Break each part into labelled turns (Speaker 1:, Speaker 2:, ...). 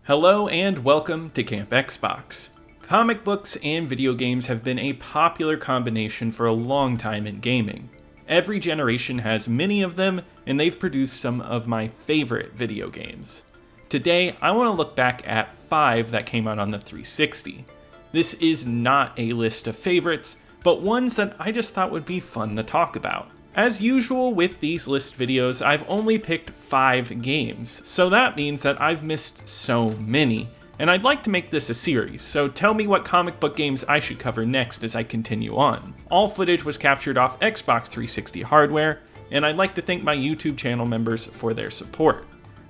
Speaker 1: Hello and welcome to Camp Xbox. Comic books and video games have been a popular combination for a long time in gaming. Every generation has many of them, and they've produced some of my favorite video games. Today, I want to look back at 5 that came out on the 360. This is not a list of favorites, but ones that I just thought would be fun to talk about. As usual with these list videos, I've only picked 5 games, so that means that I've missed so many, and I'd like to make this a series, so tell me what comic book games I should cover next as I continue on. All footage was captured off Xbox 360 hardware, and I'd like to thank my YouTube channel members for their support.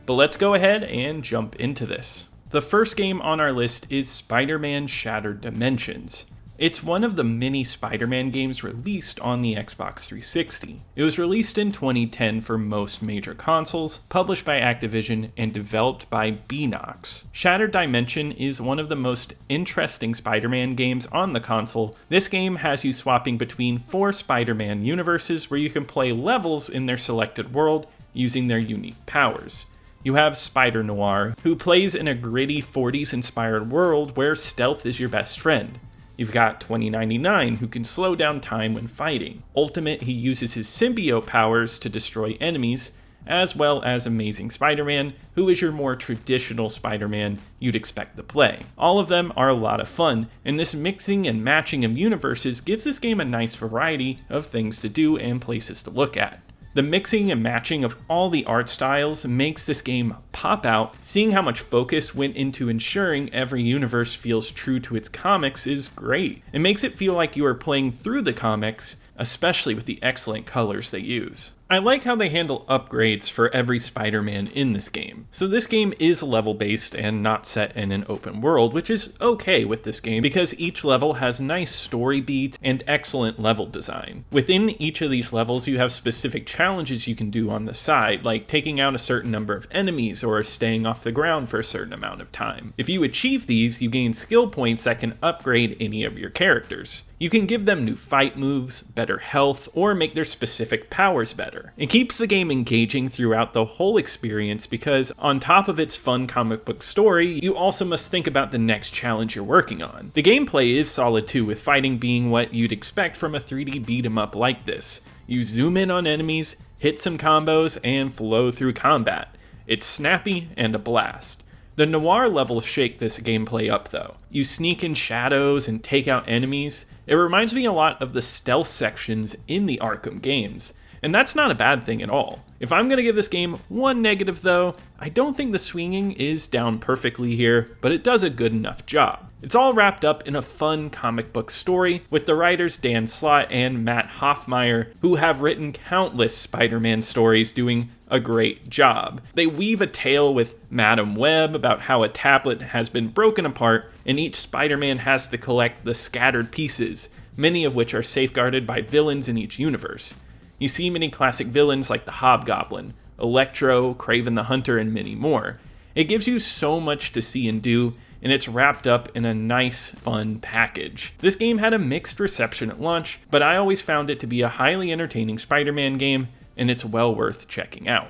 Speaker 1: But let's go ahead and jump into this. The first game on our list is Spider-Man Shattered Dimensions. It's one of the many Spider-Man games released on the Xbox 360. It was released in 2010 for most major consoles, published by Activision, and developed by Beenox. Shattered Dimension is one of the most interesting Spider-Man games on the console. This game has you swapping between 4 Spider-Man universes where you can play levels in their selected world using their unique powers. You have Spider-Noir, who plays in a gritty 40s-inspired world where stealth is your best friend. You've got 2099, who can slow down time when fighting. Ultimate, he uses his symbiote powers to destroy enemies, as well as Amazing Spider-Man, who is your more traditional Spider-Man you'd expect to play. All of them are a lot of fun, and this mixing and matching of universes gives this game a nice variety of things to do and places to look at. The mixing and matching of all the art styles makes this game pop out. Seeing how much focus went into ensuring every universe feels true to its comics is great. It makes it feel like you are playing through the comics, especially with the excellent colors they use. I like how they handle upgrades for every Spider-Man in this game. So this game is level-based and not set in an open world, which is okay with this game because each level has nice story beats and excellent level design. Within each of these levels, you have specific challenges you can do on the side, like taking out a certain number of enemies or staying off the ground for a certain amount of time. If you achieve these, you gain skill points that can upgrade any of your characters. You can give them new fight moves, better health, or make their specific powers better. It keeps the game engaging throughout the whole experience because on top of its fun comic book story, you also must think about the next challenge you're working on. The gameplay is solid too, with fighting being what you'd expect from a 3D beat 'em up like this. You zoom in on enemies, hit some combos, and flow through combat. It's snappy and a blast. The noir levels shake this gameplay up though. You sneak in shadows and take out enemies. It reminds me a lot of the stealth sections in the Arkham games, and that's not a bad thing at all. If I'm going to give this game one negative though, I don't think the swinging is down perfectly here, but it does a good enough job. It's all wrapped up in a fun comic book story with the writers Dan Slott and Matt Hoffmeyer, who have written countless Spider-Man stories, doing a great job. They weave a tale with Madam Web about how a tablet has been broken apart and each Spider-Man has to collect the scattered pieces, many of which are safeguarded by villains in each universe. You see many classic villains like the Hobgoblin, Electro, Kraven the Hunter, and many more. It gives you so much to see and do, and it's wrapped up in a nice, fun package. This game had a mixed reception at launch, but I always found it to be a highly entertaining Spider-Man game, and it's well worth checking out.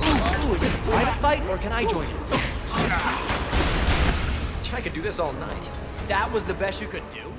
Speaker 2: Ooh, is this a private fight, or can I join it? I could do this all night. That was the best you could do?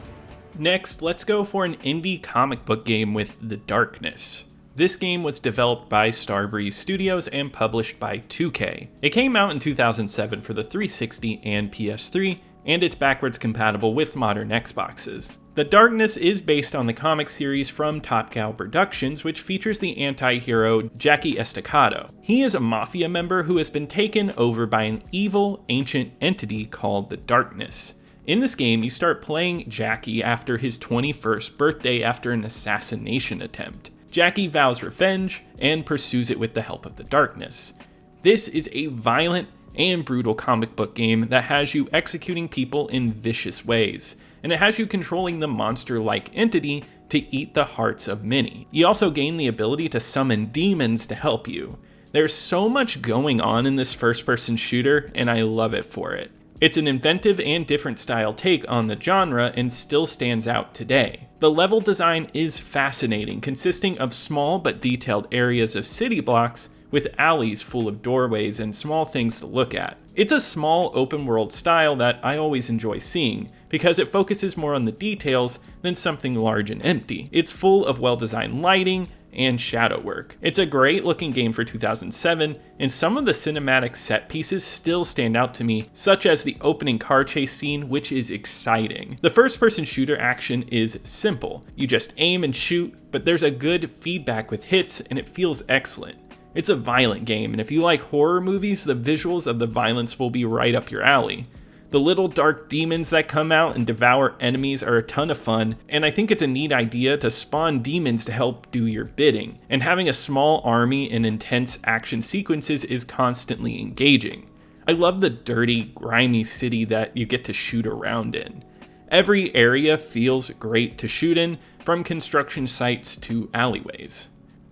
Speaker 1: Next, let's go for an indie comic book game with The Darkness. This game was developed by Starbreeze Studios and published by 2K. It came out in 2007 for the 360 and PS3, and it's backwards compatible with modern Xboxes. The Darkness is based on the comic series from Top Cow Productions, which features the anti-hero Jackie Estacado. He is a mafia member who has been taken over by an evil, ancient entity called the Darkness. In this game, you start playing Jackie after his 21st birthday after an assassination attempt. Jackie vows revenge and pursues it with the help of the Darkness. This is a violent and brutal comic book game that has you executing people in vicious ways, and it has you controlling the monster-like entity to eat the hearts of many. You also gain the ability to summon demons to help you. There's so much going on in this first-person shooter, and I love it for it. It's an inventive and different style take on the genre and still stands out today. The level design is fascinating, consisting of small but detailed areas of city blocks with alleys full of doorways and small things to look at. It's a small open world style that I always enjoy seeing, because it focuses more on the details than something large and empty. It's full of well-designed lighting and shadow work. It's a great looking game for 2007, and some of the cinematic set pieces still stand out to me, such as the opening car chase scene, which is exciting. The first person shooter action is simple. You just aim and shoot, but there's a good feedback with hits and it feels excellent. It's a violent game, and if you like horror movies, the visuals of the violence will be right up your alley. The little dark demons that come out and devour enemies are a ton of fun, and I think it's a neat idea to spawn demons to help do your bidding, and having a small army and intense action sequences is constantly engaging. I love the dirty, grimy city that you get to shoot around in. Every area feels great to shoot in, from construction sites to alleyways.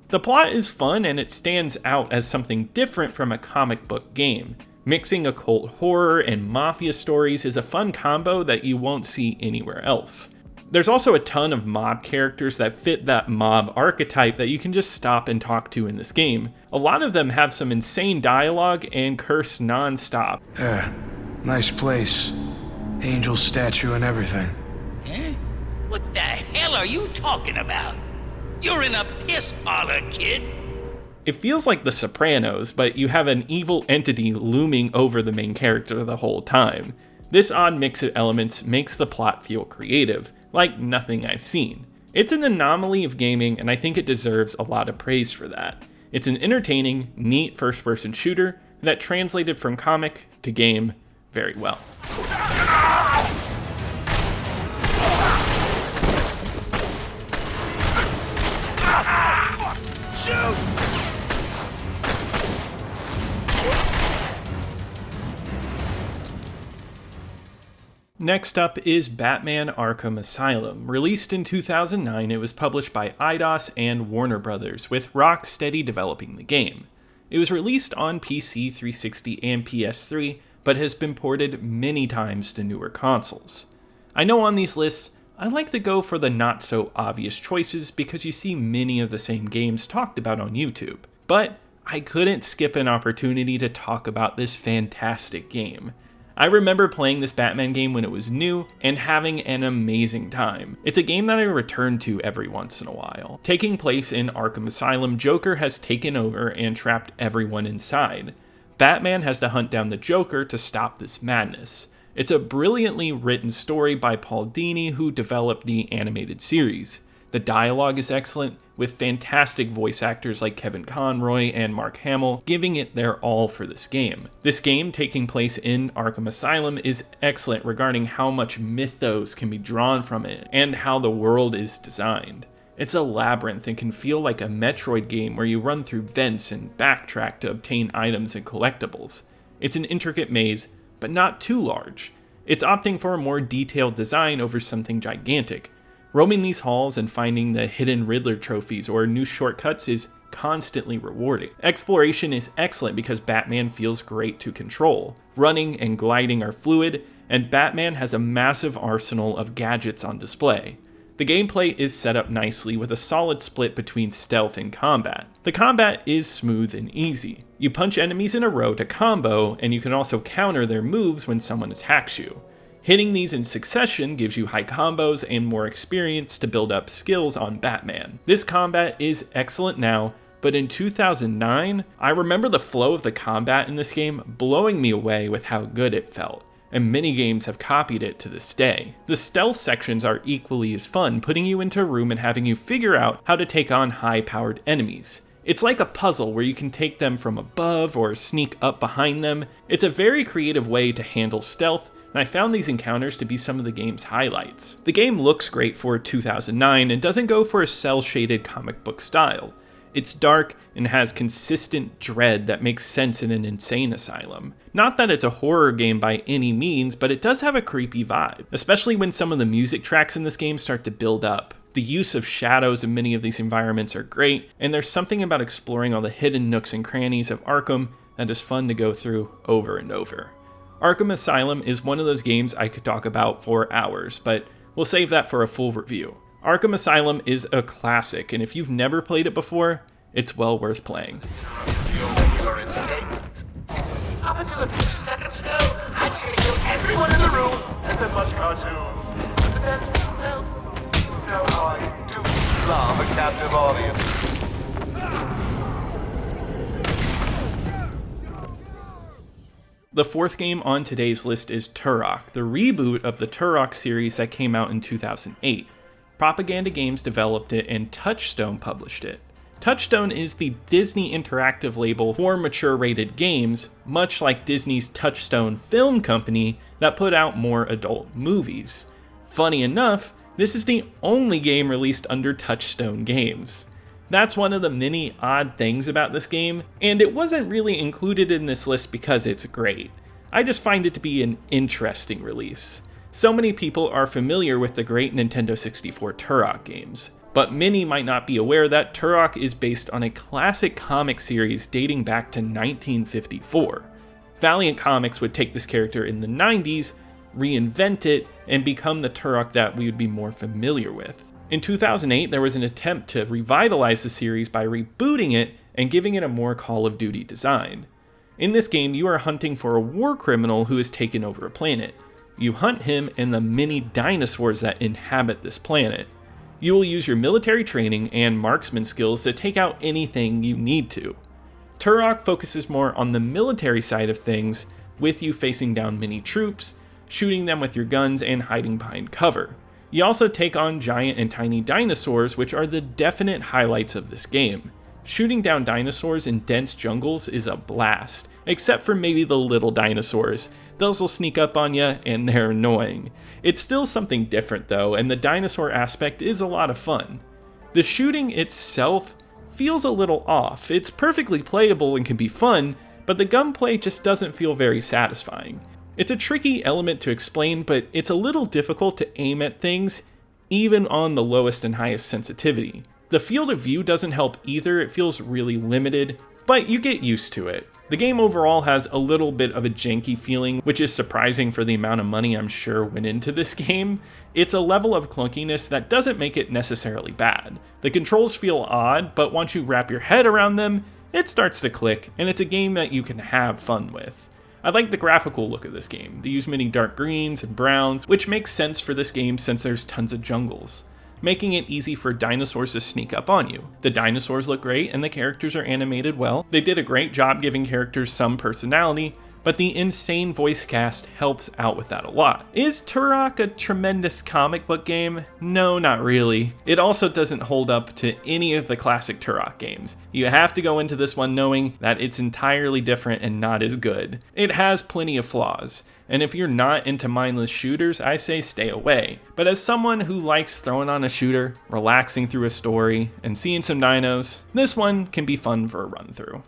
Speaker 1: The plot is fun and it stands out as something different from a comic book game. Mixing occult horror and mafia stories is a fun combo that you won't see anywhere else. There's also a ton of mob characters that fit that mob archetype that you can just stop and talk to in this game. A lot of them have some insane dialogue and curse non-stop.
Speaker 3: Yeah, nice place. Angel statue and everything.
Speaker 4: Eh? What the hell are you talking about? You're in a piss parlor, kid.
Speaker 1: It feels like The Sopranos, but you have an evil entity looming over the main character the whole time. This odd mix of elements makes the plot feel creative, like nothing I've seen. It's an anomaly of gaming, and I think it deserves a lot of praise for that. It's an entertaining, neat first-person shooter that translated from comic to game very well.
Speaker 2: Shoot!
Speaker 1: Next up is Batman Arkham Asylum. Released in 2009, it was published by Eidos and Warner Brothers, with Rocksteady developing the game. It was released on PC, 360, and PS3, but has been ported many times to newer consoles. I know on these lists, I like to go for the not-so-obvious choices because you see many of the same games talked about on YouTube. But I couldn't skip an opportunity to talk about this fantastic game. I remember playing this Batman game when it was new and having an amazing time. It's a game that I return to every once in a while. Taking place in Arkham Asylum, Joker has taken over and trapped everyone inside. Batman has to hunt down the Joker to stop this madness. It's a brilliantly written story by Paul Dini, who developed the animated series. The dialogue is excellent, with fantastic voice actors like Kevin Conroy and Mark Hamill giving it their all for this game. This game, taking place in Arkham Asylum, is excellent regarding how much mythos can be drawn from it and how the world is designed. It's a labyrinth and can feel like a Metroid game where you run through vents and backtrack to obtain items and collectibles. It's an intricate maze, but not too large. It's opting for a more detailed design over something gigantic. Roaming these halls and finding the hidden Riddler trophies or new shortcuts is constantly rewarding. Exploration is excellent because Batman feels great to control. Running and gliding are fluid, and Batman has a massive arsenal of gadgets on display. The gameplay is set up nicely with a solid split between stealth and combat. The combat is smooth and easy. You punch enemies in a row to combo, and you can also counter their moves when someone attacks you. Hitting these in succession gives you high combos and more experience to build up skills on Batman. This combat is excellent now, but in 2009, I remember the flow of the combat in this game blowing me away with how good it felt, and many games have copied it to this day. The stealth sections are equally as fun, putting you into a room and having you figure out how to take on high-powered enemies. It's like a puzzle where you can take them from above or sneak up behind them. It's a very creative way to handle stealth, and I found these encounters to be some of the game's highlights. The game looks great for 2009 and doesn't go for a cel-shaded comic book style. It's dark and has consistent dread that makes sense in an insane asylum. Not that it's a horror game by any means, but it does have a creepy vibe, especially when some of the music tracks in this game start to build up. The use of shadows in many of these environments are great, and there's something about exploring all the hidden nooks and crannies of Arkham that is fun to go through over and over. Arkham Asylum is one of those games I could talk about for hours, but we'll save that for a full review. Arkham Asylum is a classic, and if you've never played it before, it's well worth playing.
Speaker 5: Up until a few seconds ago, I was gonna kill everyone in the room and then watch cartoons. But then, well, you know how I do love a captive audience.
Speaker 1: The fourth game on today's list is Turok, the reboot of the Turok series that came out in 2008. Propaganda Games developed it and Touchstone published it. Touchstone is the Disney Interactive label for mature-rated games, much like Disney's Touchstone Film Company that put out more adult movies. Funny enough, this is the only game released under Touchstone Games. That's one of the many odd things about this game, and it wasn't really included in this list because it's great. I just find it to be an interesting release. So many people are familiar with the great Nintendo 64 Turok games, but many might not be aware that Turok is based on a classic comic series dating back to 1954. Valiant Comics would take this character in the 90s, reinvent it, and become the Turok that we would be more familiar with. In 2008, there was an attempt to revitalize the series by rebooting it and giving it a more Call of Duty design. In this game, you are hunting for a war criminal who has taken over a planet. You hunt him and the many dinosaurs that inhabit this planet. You will use your military training and marksman skills to take out anything you need to. Turok focuses more on the military side of things, with you facing down many troops, shooting them with your guns, and hiding behind cover. You also take on giant and tiny dinosaurs, which are the definite highlights of this game. Shooting down dinosaurs in dense jungles is a blast, except for maybe the little dinosaurs. Those will sneak up on you, and they're annoying. It's still something different though, and the dinosaur aspect is a lot of fun. The shooting itself feels a little off. It's perfectly playable and can be fun, but the gunplay just doesn't feel very satisfying. It's a tricky element to explain, but it's a little difficult to aim at things, even on the lowest and highest sensitivity. The field of view doesn't help either, it feels really limited, but you get used to it. The game overall has a little bit of a janky feeling, which is surprising for the amount of money I'm sure went into this game. It's a level of clunkiness that doesn't make it necessarily bad. The controls feel odd, but once you wrap your head around them, it starts to click, and it's a game that you can have fun with. I like the graphical look of this game. They use many dark greens and browns, which makes sense for this game since there's tons of jungles, making it easy for dinosaurs to sneak up on you. The dinosaurs look great and the characters are animated well. They did a great job giving characters some personality, but the insane voice cast helps out with that a lot. Is Turok a tremendous comic book game? No, not really. It also doesn't hold up to any of the classic Turok games. You have to go into this one knowing that it's entirely different and not as good. It has plenty of flaws, and if you're not into mindless shooters, I say stay away. But as someone who likes throwing on a shooter, relaxing through a story, and seeing some dinos, this one can be fun for a run through.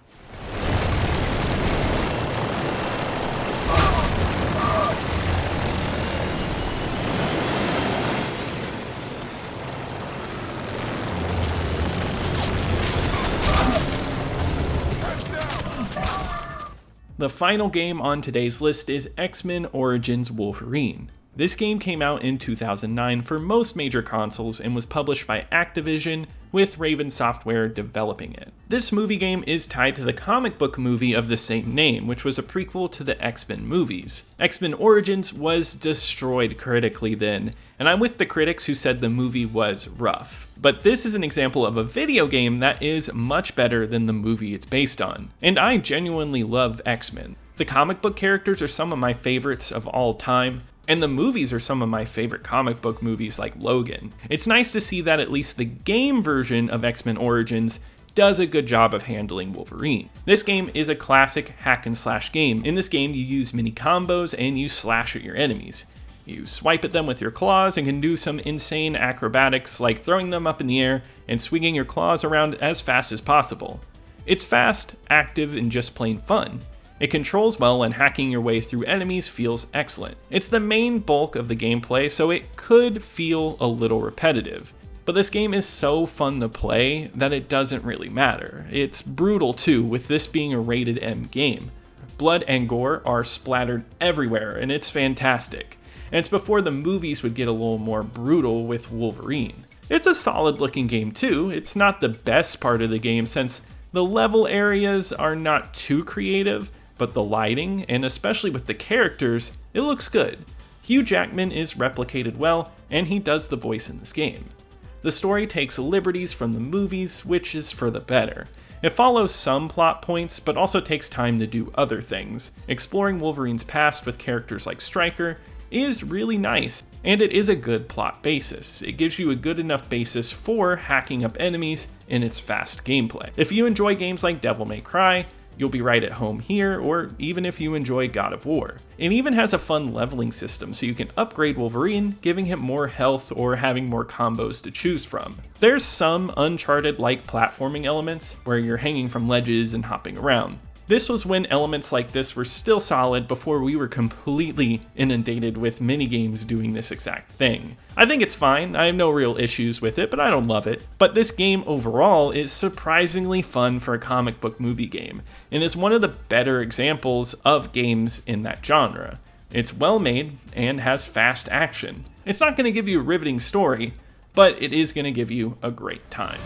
Speaker 1: The final game on today's list is X-Men Origins Wolverine. This game came out in 2009 for most major consoles and was published by Activision, with Raven Software developing it. This movie game is tied to the comic book movie of the same name, which was a prequel to the X-Men movies. X-Men Origins was destroyed critically then, and I'm with the critics who said the movie was rough. But this is an example of a video game that is much better than the movie it's based on. And I genuinely love X-Men. The comic book characters are some of my favorites of all time, and the movies are some of my favorite comic book movies like Logan. It's nice to see that at least the game version of X-Men Origins does a good job of handling Wolverine. This game is a classic hack and slash game. In this game, you use mini combos and you slash at your enemies. You swipe at them with your claws and can do some insane acrobatics like throwing them up in the air and swinging your claws around as fast as possible. It's fast, active, and just plain fun. It controls well, and hacking your way through enemies feels excellent. It's the main bulk of the gameplay, so it could feel a little repetitive. But this game is so fun to play that it doesn't really matter. It's brutal too, with this being a rated M game. Blood and gore are splattered everywhere, and it's fantastic. And it's before the movies would get a little more brutal with Wolverine. It's a solid looking game too. It's not the best part of the game since the level areas are not too creative, but the lighting, and especially with the characters, it looks good. Hugh Jackman is replicated well, and he does the voice in this game. The story takes liberties from the movies, which is for the better. It follows some plot points, but also takes time to do other things. Exploring Wolverine's past with characters like Stryker is really nice, and it is a good plot basis. It gives you a good enough basis for hacking up enemies in its fast gameplay. If you enjoy games like Devil May Cry, you'll be right at home here, or even if you enjoy God of War. It even has a fun leveling system, so you can upgrade Wolverine, giving him more health or having more combos to choose from. There's some Uncharted-like platforming elements, where you're hanging from ledges and hopping around. This was when elements like this were still solid before we were completely inundated with minigames doing this exact thing. I think it's fine, I have no real issues with it, but I don't love it. But this game overall is surprisingly fun for a comic book movie game, and is one of the better examples of games in that genre. It's well made and has fast action. It's not going to give you a riveting story, but it is going to give you a great time.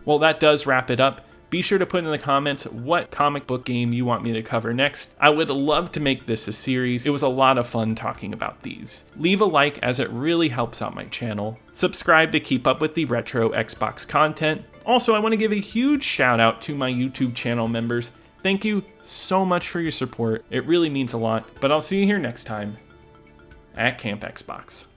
Speaker 1: Well, that does wrap it up. Be sure to put in the comments what comic book game you want me to cover next. I would love to make this a series. It was a lot of fun talking about these. Leave a like as it really helps out my channel. Subscribe to keep up with the retro Xbox content. Also, I want to give a huge shout out to my YouTube channel members. Thank you so much for your support. It really means a lot, but I'll see you here next time at Camp Xbox.